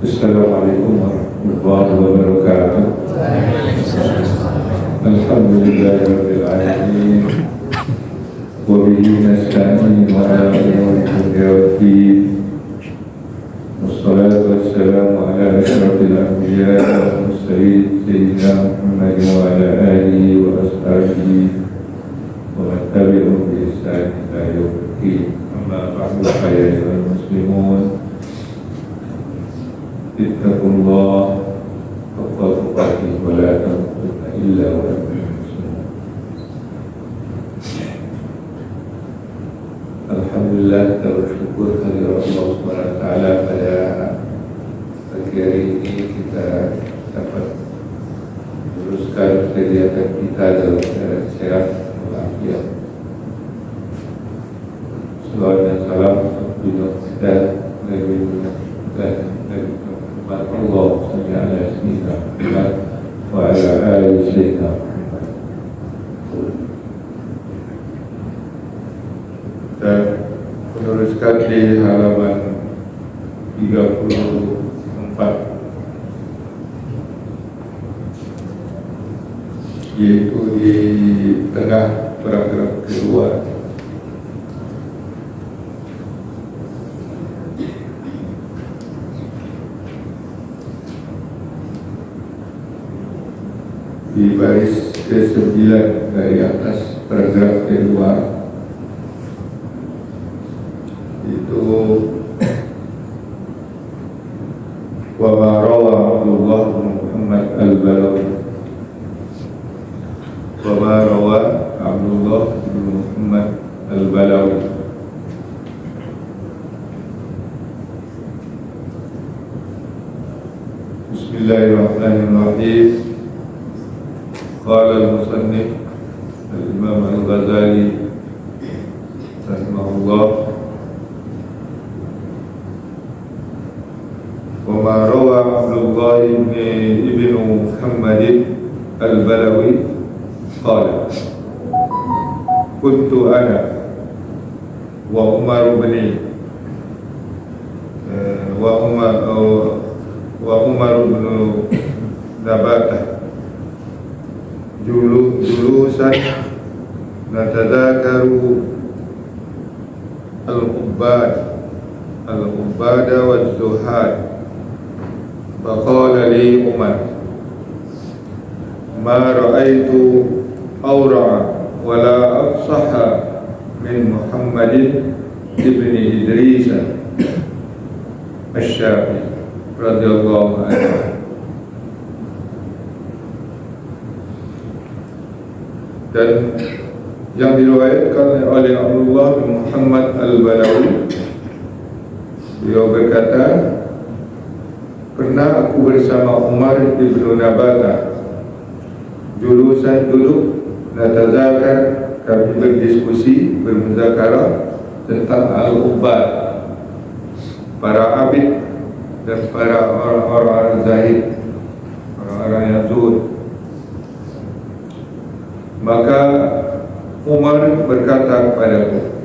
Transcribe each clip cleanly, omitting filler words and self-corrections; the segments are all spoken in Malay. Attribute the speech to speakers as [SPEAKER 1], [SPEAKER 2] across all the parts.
[SPEAKER 1] Assalamualaikum warahmatullahi wabarakatuh. Alhamdulillahirabbil alamin. Wa bihi nasta'in wa ala umuri dunya waddin. Wassalatu wassalamu ala asyrafil anbiya'i wal mursalin sayyidina Muhammad wa ala alihi wa ashabihi wa man tabi'ahum bi ihsan ila yaumiddin. Amma ba'du, ya ayyuhal muslimun, ittaqullah haqqa tuqatih wa la tamutunna illa wa antum muslimun. Alhamdulillah, kita bersyukur kehadirat Allah SWT pada pagi hari ini kita dapat meneruskan kegiatan kita dalam keadaan sehat walafiat. Salawat dan salam kepada kita Nabi Allah sallallahu alaihi wasallam wa ala alihi wasallam. Dan meneruskan di halaman 34, yaitu di tengah paragraf kedua. Di baris ke-9 dari atas paragraf kedua itu wa ma rawa Abdullah bin Muhammad al-Balawi, wa ma rawa Abdullah bin Muhammad al-Balawi. Bismillahirrahmanirrahim. Qala al-musannif al-Imam al-Ghazali rahimahullah, wa ma rawa Abdullah ibn Muhammad al-Balawi qala kuntu ana wa Umar bin bin Nabatah julusan natadzakaru al-ubada wa zuhad. Faqala li Umar ma ra'aitu awra wa la afsaha min Muhammadin ibn Idris asy-Syafi'i radhiyallahu anhu. Dan yang diriwayatkan oleh Abdullah bin Muhammad al-Balawi, beliau berkata, pernah aku bersama Umar bin Nabatah, jurusan duduk natazakar, kami berdiskusi, bermuzakarah tentang al-ubad, para abid dan para orang-orang zahid, orang-orang yang zuhud. Maka Umar berkata kepadaku,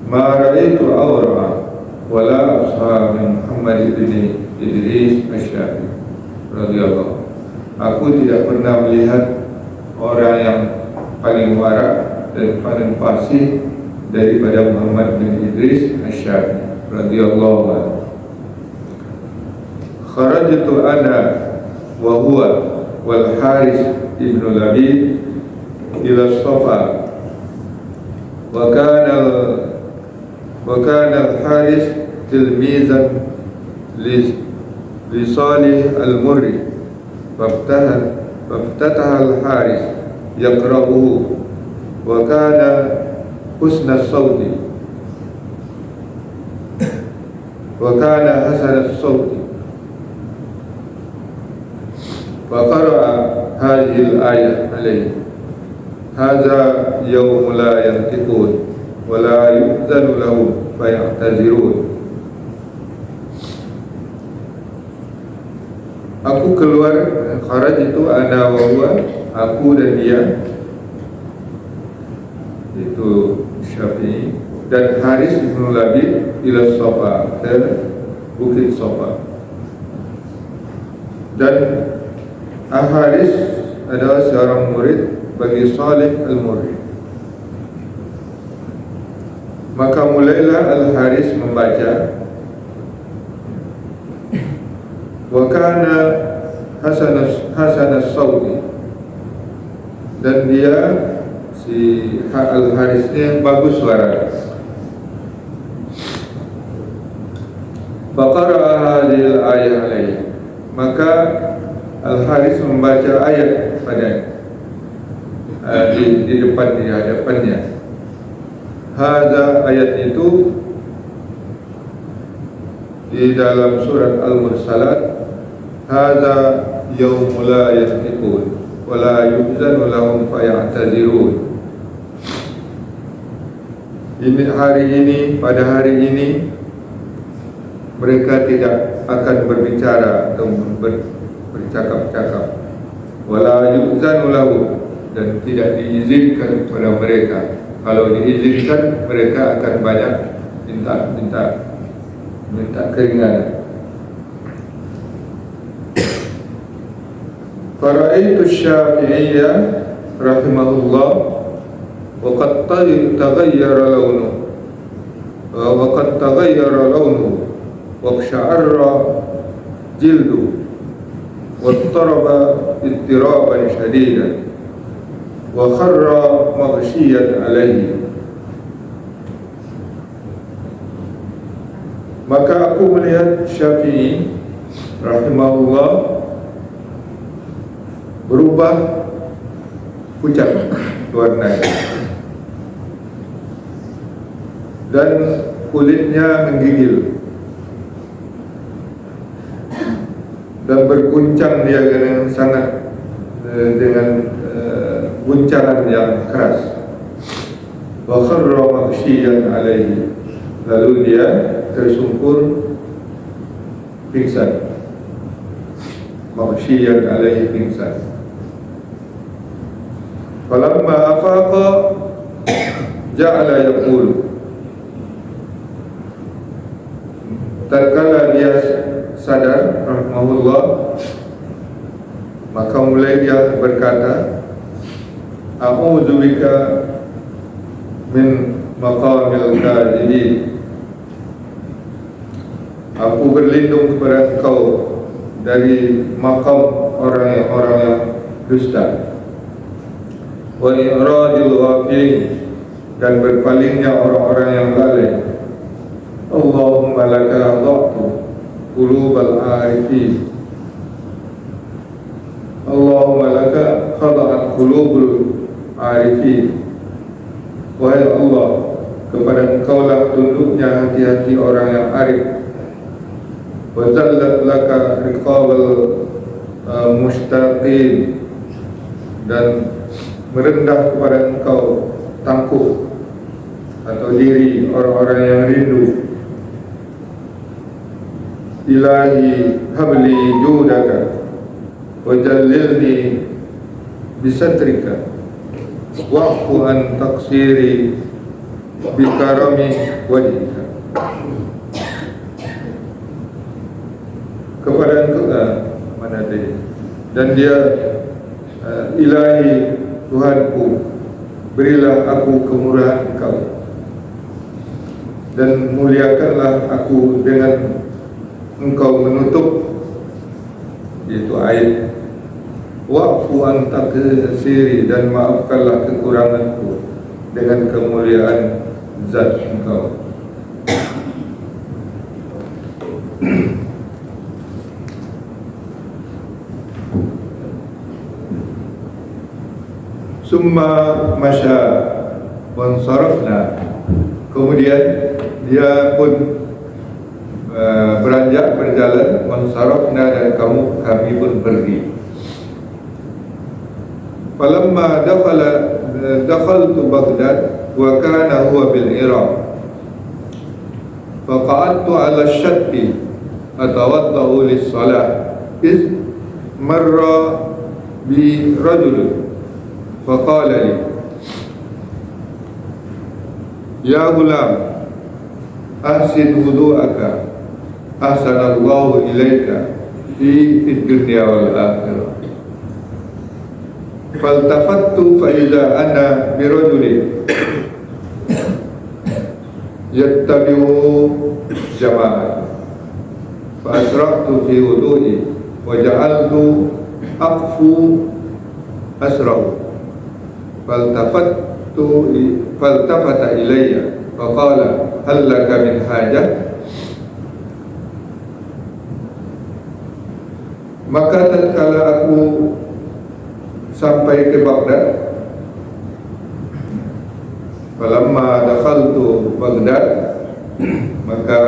[SPEAKER 1] ma ra'aitu awra wa la ashab min Muhammad ibn Idris asy-Syafi'i radhiyallahu. Aku tidak pernah melihat orang yang paling warak dan paling fasih daripada Muhammad bin Idris asy-Syafi'i radhiyallahu anhu. Kharajtu ana wa huwa wal Haris ibn Labid ila Safa, wa kana al-Haris tilmizan li Salih al-Murri, faftataha al-Haris yaqra'uhu wa kana husna as-sawti wa kana hasana as-sawti. فقرأ هذه الآية عليه هذا يوم لا ينطقون ولا يؤذن لهم فيعتذرون. Aku keluar, kharaj itu ana wa huwa, aku dan dia, itu Syafi'i, dan Haris bin Labid ila Safa, ke Bukit Safa.
[SPEAKER 2] Dan Al-Haris adalah seorang murid bagi Salih Al-Murri. Maka mulailah Al-Haris membaca, wa kana Hasan as-Sawti, dan dia si Al-Haris ni bagus suara. Faqara'a hadhil ayat alaihi, maka Al-Haris membaca ayat pada di depan, di hadapannya. Hadza, ayat itu di dalam surat Al-Mursalat. Hadza yaumul la yasbiqun wa la yuzanu lahum fayatazirun. Ini hari ini, pada hari ini mereka tidak akan berbicara atau bercakap-cakap. Wala yuzanu lahum, dan tidak diizinkan kepada mereka. Kalau diizinkan, mereka akan banyak minta keringanan. Fara'aitu Syafi'iyya rahimahullah wa qad taghayyara launuhu wa sya'arra jildu wa taraba ittiraban shadidan wa kharra maghshiyan alaihi. Maka aku melihat Syafi'i rahimahullah berubah pucat warnanya dan kulitnya menggigil dan berguncang dia dengan sangat dengan guncangan yang keras. Wa kharra maghshiyan alaihi, lalu dia tersungkur pingsan. Maghshiyan alaihi, pingsan. Falamma afaqa ja'ala yaqulu, tatkala dia sadar rahimahullah, maka mulai dia berkata, a'udzu bika min maqamil kadhibin, aku berlindung kepada engkau dari makam orang-orang yang dusta, wa i'radil ghafilin, dan berpalingnya orang-orang yang lalai. Allahumma laka dha'tu qulubal arifin, Allahumma laka khada'at qulubul arifin, wahai Allah, kepada engkau lah tunduknya hati-hati orang yang arif. Wa zallat laka riqabal mustaqim, dan merendah kepada engkau tangkuh atau diri orang-orang yang rindu. Ilahi habli judaka wa jallilni bisatrika wa'fu an taqsiri bikarami wajhika. Kepada engkau mana dia, dan dia ilahi Tuhanku, berilah aku kemurahan engkau dan muliakanlah aku dengan engkau menutup, yaitu ayat wa'fu an taqsiri, dan maafkanlah kekuranganku dengan kemuliaan zat engkau. Summa masya wansarafna, kemudian dia pun beranjak berjalan, wansarafna, dan kami pun pergi. Falamma dakhaltu Baghdad wa kana huwa bil Iraq, faqa'adtu ala syatti atawadda'u lis-salah iz marra bi rajul faqala li, ya gulam ahsin wudu'aka ahsanallahu ilaika fi dunya wal akhirah. Faltafattu fa idza ana bi rajulin yattabi'u jama'ah fa asra'tu fi wudu'i wa ja'altu aqfu asra'u faltafata ilayya fa qala hal laka min hajah. Maka tatkala aku sampai ke Baghdad, falamma dakhaltu Baghdad, maka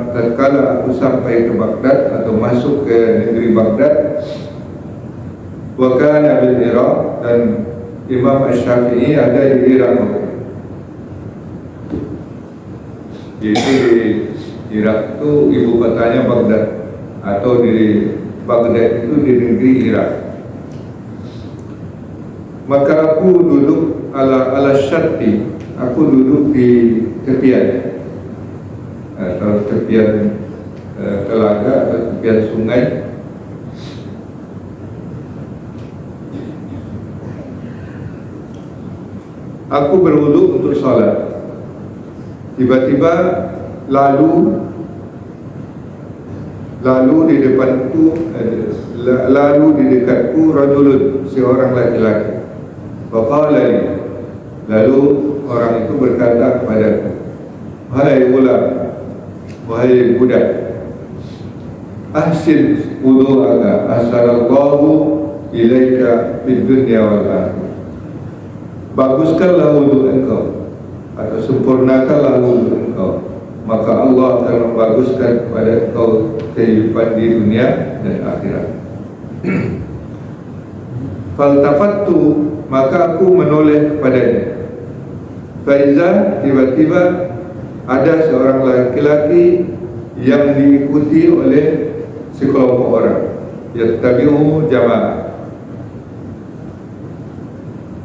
[SPEAKER 2] tatkala aku sampai ke Baghdad atau masuk ke negeri Baghdad, wa kana bil Iraq, dan Imam Asy-Syafi'i ada di Irak. Jadi di Irak itu ibu kotanya Baghdad, atau di Baghdad itu di negeri Irak. Maka aku duduk ala syarti, aku duduk di tepian atau tepian telaga atau tepian sungai. Aku berwudu untuk salat. Tiba-tiba lalu di depanku, lalu di dekatku rajulun, seorang laki-laki. Faqala li, lalu orang itu berkata kepadaku, "Wahai ulam, wahai budak, ahsin wudu'aka ahsanallahu ilaika fid dunya wal akhirah." Baguskanlah wudu engkau atau sempurnakanlah wudu engkau, maka Allah akan membaguskan kepada engkau kehidupan di dunia dan akhirat. Faltafattu, maka aku menoleh kepadanya. Faiza, tiba-tiba ada seorang laki-laki yang diikuti oleh sekelompok orang, yattabi'u jama'ah.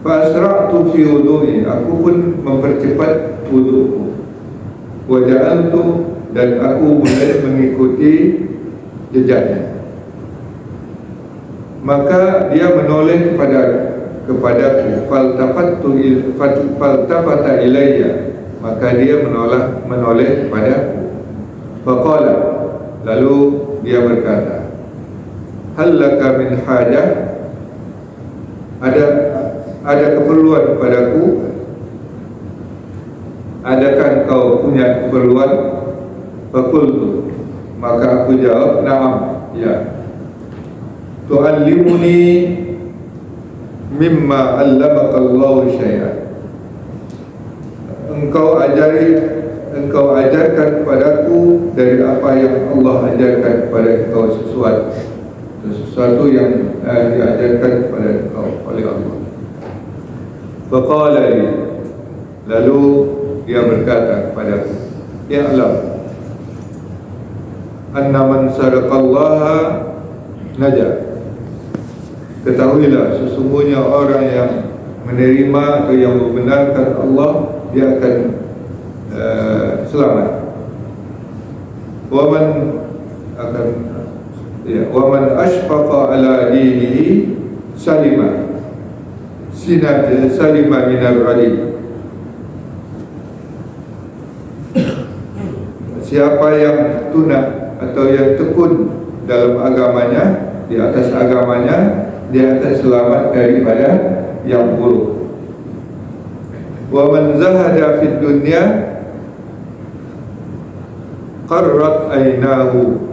[SPEAKER 2] Fasra'tu fi wudu'i, aku pun mempercepat wudu'ku. Wa ja'altu, dan aku mulai mengikuti jejaknya. Maka dia menoleh kepadaku, faltafata ilayya, maka dia menoleh kepadaku. Faqala, lalu dia berkata, hal laka min hajah, ada keperluan kepadaku? Adakah kau punya keperluan? Faqultu, maka aku jawab, na'am, ya. Tu'allimuni mimma 'allamaka Allahu syai'an. Engkau ajarkan kepadaku dari apa yang Allah ajarkan kepada engkau, sesuatu yang diajarkan kepada engkau oleh Allah. Faqala li, lalu dia berkata kepadaku, ya'lam anna man sadaqallaha najah. Ketahuilah, sesungguhnya orang yang menerima atau yang membenarkan Allah, dia akan selamat. Wa man ashfaqa ala dinihi salima min al-radid. Siapa yang tunak atau yang tekun dalam agamanya, di atas agamanya, dia akan selamat daripada yang buruk. Wa man zahada fid dunya qarrat aynahu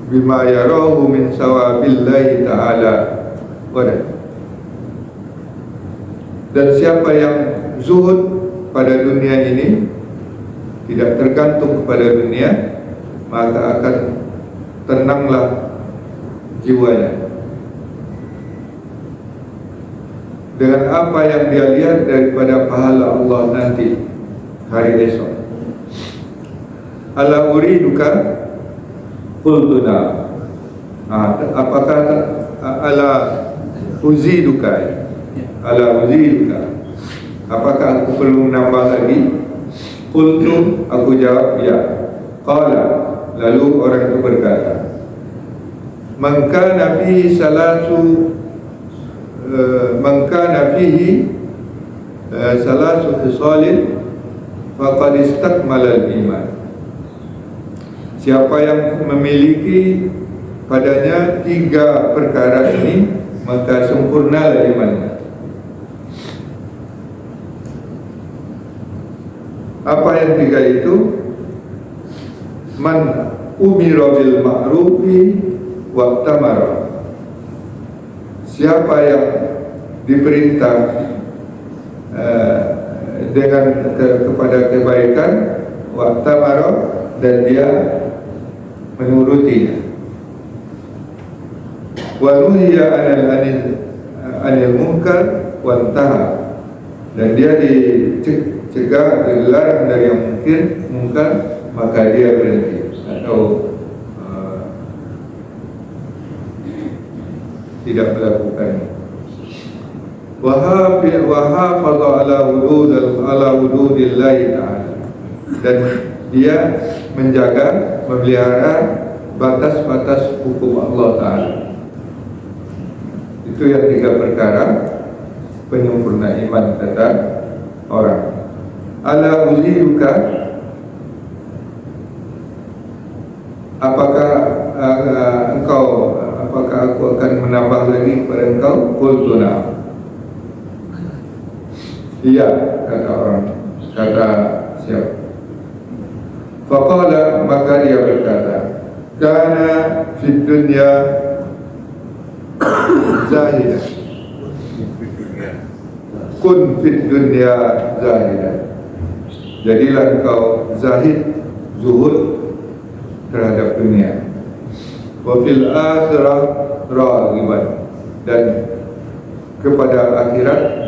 [SPEAKER 2] bima yarahu min sawabillahi ta'ala. Dan siapa yang zuhud pada dunia ini, tidak tergantung kepada dunia, maka akan tenanglah jiwanya dengan apa yang dia lihat daripada pahala Allah nanti hari esok. Ala uriduka qultu na'am. Apakah ala uziduka? Ala uziduka, apakah aku perlu menambah lagi? Qultu, aku jawab ya. Qala, lalu orang itu berkata, man kana fihi salasu khisalin faqad istakmala al-iman. Siapa yang memiliki padanya 3 perkara ini, maka sempurnalah imannya. Apa yang 3 itu? Man umira bil ma'rufi wa tamara. Siapa yang diperintah dengan kepada kebaikan, wa tamara, dan dia menurutinya. Wa nuhiya anil munkar wa intaha, dan dia dicegah, dilarang dari yang mungkar, maka dia berhenti atau tidak melakukannya. Wa hafadha ala wududillahi ta'ala, dan dia menjaga, memelihara batas-batas hukum Allah Ta'ala. Itu yang 3 perkara penyempurna iman, kata orang. Ala uziduka, apakah aku akan menambah lagi kepada engkau? Qultu na'am. Iya, kata orang, kata siapa? Faqala, maka dia berkata, kana fid dunya zahidah, kun fid dunya zahidah. Jadilah engkau zahid, zuhud terhadap dunia. Wa fil akhirah raghiban, dan kepada akhirat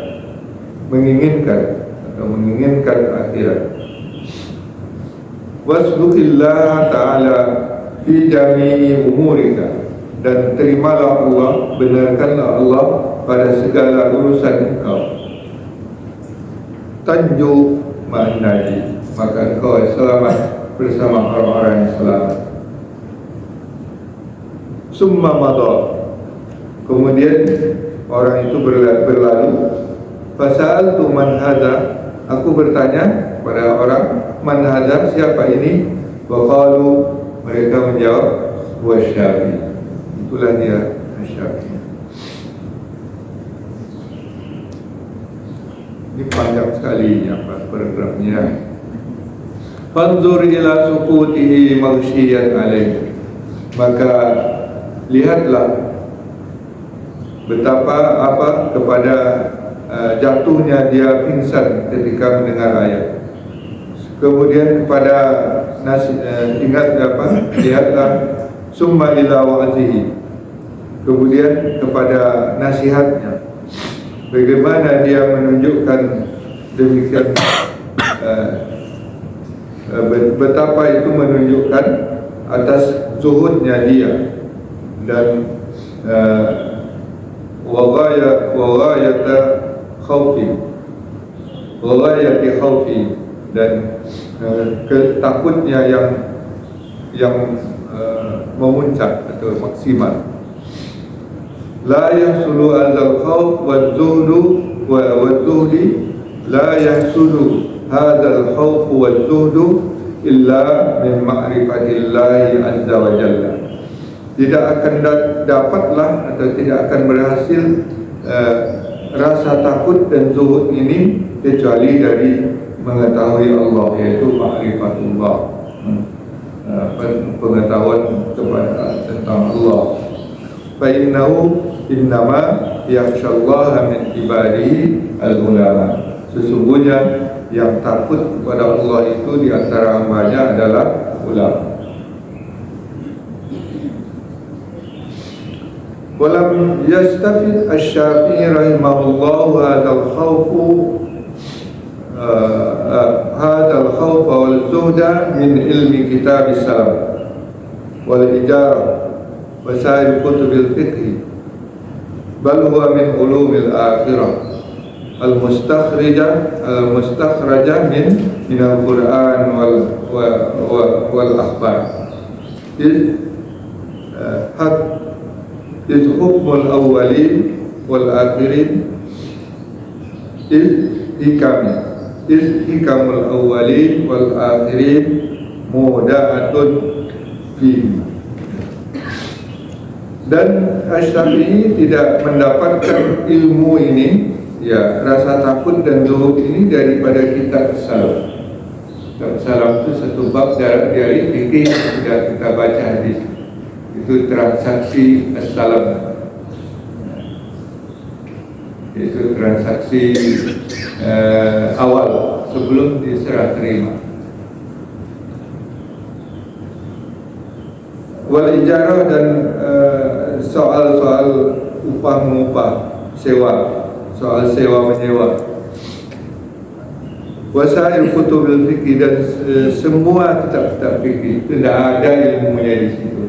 [SPEAKER 2] menginginkan akhirat. Wasluqillah ta'ala fi jami'i umurika, dan terimalah Allah, benarkanlah Allah pada segala urusan engkau. Tanju ma'an naji, maka engkau selamat bersama orang-orang yang selamat. Summa madha, kemudian orang itu berlalu. Fasa'altu man hadha, aku bertanya pada orang, man hadha, siapa ini? Wa qalu, mereka menjawab, huwa Syafi'i, itulah dia Syafi'i. Ini panjang sekali paragrafnya. Fanzur ila sukutihi maghsyiyan alaih, maka lihatlah betapa kepada jatuhnya dia pingsan ketika mendengar ayat. Kemudian kepada lihatlah summa ila wa'zihi, kemudian kepada nasihatnya, bagaimana dia menunjukkan demikian, betapa itu menunjukkan atas zuhudnya dia, dan wagayata khawfi, dan takutnya yang memuncak atau maksimal. La yahsulu al khawf wa zuhdu wa zuhdi, la yahsulu hadzal khawf wa zuhdu illa min ma'rifatillahi azza wa jalla. Tidak akan dapatlah atau tidak akan berhasil rasa takut dan zuhud ini kecuali dari mengetahui Allah, yaitu ma'rifatullah, pengetahuan tentang Allah. Fa innahu innama yakhshallaha min ibadihi al-ulama, sesungguhnya yang takut kepada Allah itu di antara hamba-Nya adalah ulama. Walam yastafid asy-Syafi'i rahimahullah hadzal khawf wal zuhda min ilmi kitab as-salaf wal ijara wa sa'ir kutubil fiqh, bal huwa min ulumil akhirah al-mustakhraja min al-Qur'an wal akhbar. hukmul awwalin wal akhirin hikamul awwalin wal akhirin muda'atun fihi. Dan Asy-Syafi'i tidak mendapatkan ilmu ini, ya, rasa takut dan zuhud ini daripada kitab salaf. Kitab salaf itu satu bab dari fikih yang kita baca hadis. Itu transaksi as-salam. Itu transaksi awal sebelum diserah terima. Wal ijarah dan soal-soal upah mengupah, sewa, soal sewa menyewa. Wasail kutubul fikih dan semua kitab-kitab fikih, tidak ada ilmunya di situ.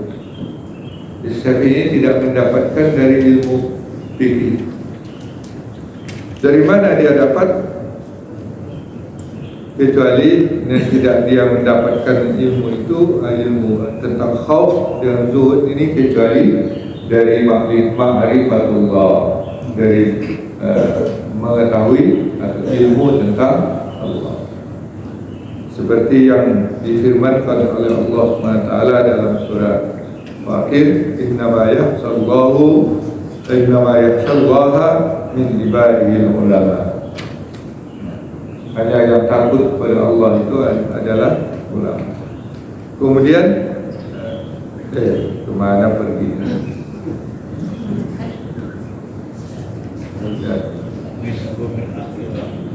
[SPEAKER 2] Syafi'i tidak mendapatkan dari ilmu fikih. Dari mana dia dapat? Kecuali tidak dia mendapatkan ilmu itu, ilmu tentang khauf dan zuhud ini, kecuali dari ma'rifatullah, dari mengetahui atau ilmu tentang Allah. Seperti yang difirmankan oleh Allah SWT dalam surah Fakir, innama yakhshallaha min ibadihil ulama. Hanya yang takut kepada Allah itu adalah ulama. Kemudian kemana pergi?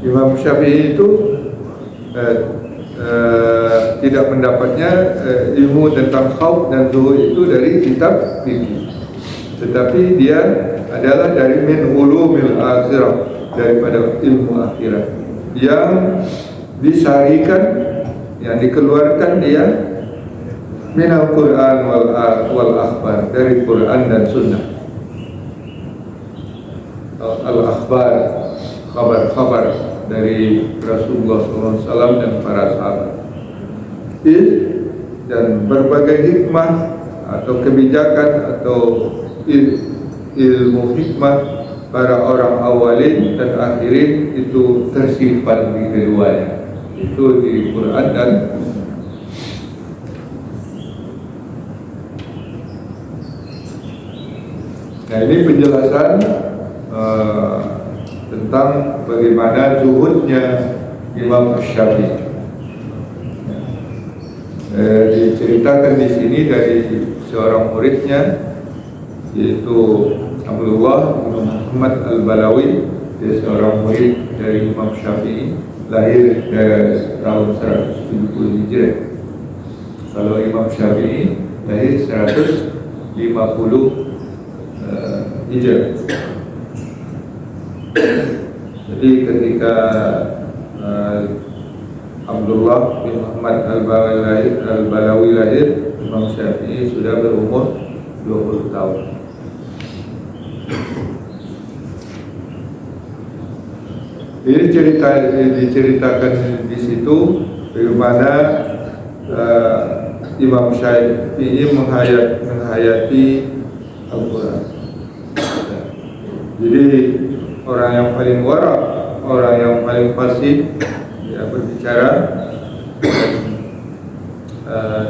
[SPEAKER 2] Imam Syafi'i itu tidak mendapatnya ilmu tentang khauf dan zuhud itu dari kitab fikih, tetapi dia adalah dari min ulumil akhirah, daripada ilmu akhirat yang disarikan, yang dikeluarkan dia minal Quran wal akhbar, dari Quran dan Sunnah. Al akhbar, kabar-kabar dari Rasulullah SAW dan para sahabat. Dan berbagai hikmah atau kebijakan atau ilmu hikmah para orang awalin dan akhirin itu tersimpan di keduanya, itu di Quran dan nah, ini penjelasan tentang bagaimana zuhudnya Imam Syafi'i. Diceritakan di sini dari seorang muridnya, yaitu Abdullah bin Muhammad Al-Balawi. Dia seorang murid dari Imam Syafi'i, lahir tahun 170 Hijrah. Kalau Imam Syafi'i lahir 150 Hijrah. Jadi ketika Abdullah bin Muhammad Al-Balawi lahir, Imam Syafi'i sudah berumur 20 tahun. Ini diceritakan di situ bagaimana Imam Syafi'i menghayati Al-Quran. Jadi orang yang paling wara, orang yang paling fasih, dia berbicara,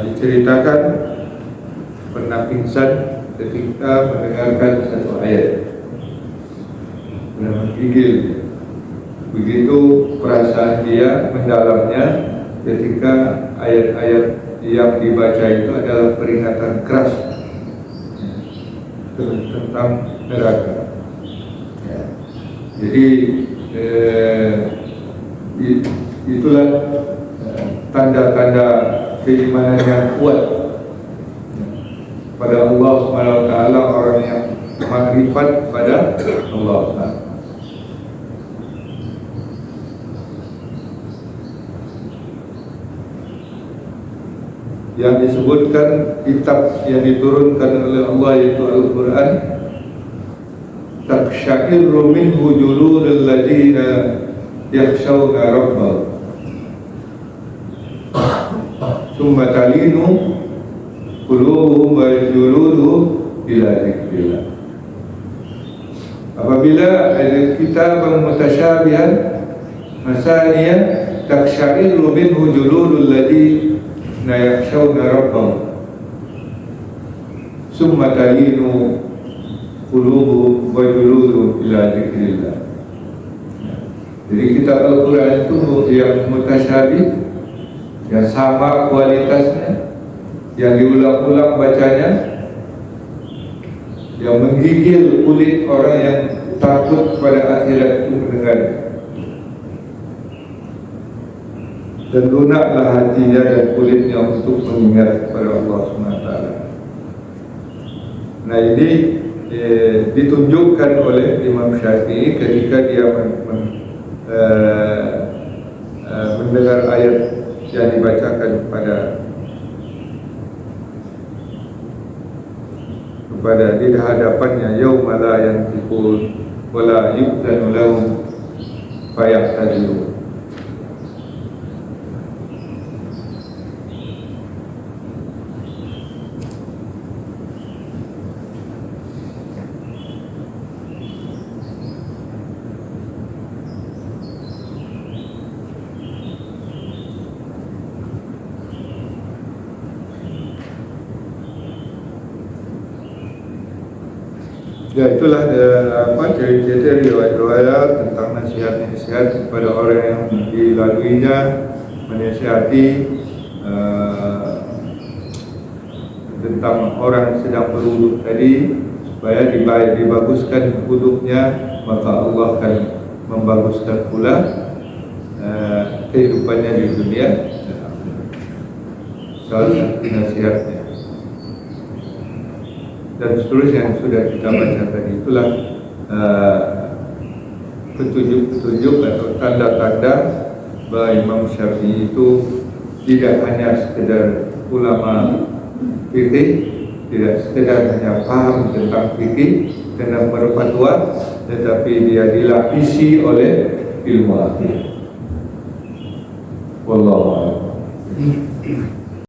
[SPEAKER 2] diceritakan pernah pingsan ketika mendengarkan satu ayat, pernah menggigil. Begitu perasaan dia mendalamnya ketika ayat-ayat yang dibaca itu adalah peringatan keras tentang neraka. Jadi itulah tanda-tanda keimanan yang kuat pada Allah SWT, orang yang makrifat pada Allah SWT. Yang disebutkan kitab yang diturunkan oleh Allah, yaitu Al-Quran, taksya'irru minhu juludul ladina yakhshawna rabbahum summa talinu qulubuhum wa juluduhum ila dzikrillah. apabila ada kitab mutasyabihan masaniya taksyairu minhu juludul ladina yakhshawna rabbahum summa talinu qulubuhum wa juluduhum ila dzikrillah. Jadi kitab Al-Quran itu yang mutasyabih, yang sama kualitasnya, yang diulang-ulang bacanya, yang menggigil kulit orang yang takut pada akhirat itu mendengar. Dan lunaklah hatinya dan kulitnya untuk mengingat kepada Allah SWT. Nah ini ditunjukkan oleh Imam Syafi'i ketika dia mendengar ayat yang dibacakan kepada di hadapannya, yauma la yantiqun wala yu'zanu lahum fayahtazirun. Ya itulah cerita riwayat tentang nasihat-nasihat kepada orang yang dilaluinya, menasihati tentang orang sedang berwuduk tadi supaya dibaguskan wuduknya, maka Allah akan membaguskan pula kehidupannya di dunia. Salah satu nasihatnya. Dan seterusnya yang sudah kita baca tadi, itulah petunjuk-petunjuk atau tanda-tanda bahwa Imam Syafi'i itu tidak hanya sekedar ulama fikih, tidak sekedar hanya paham tentang fikih dan berfatwa, tetapi dia dilapisi oleh ilmu akhirat. Wallahu a'lam.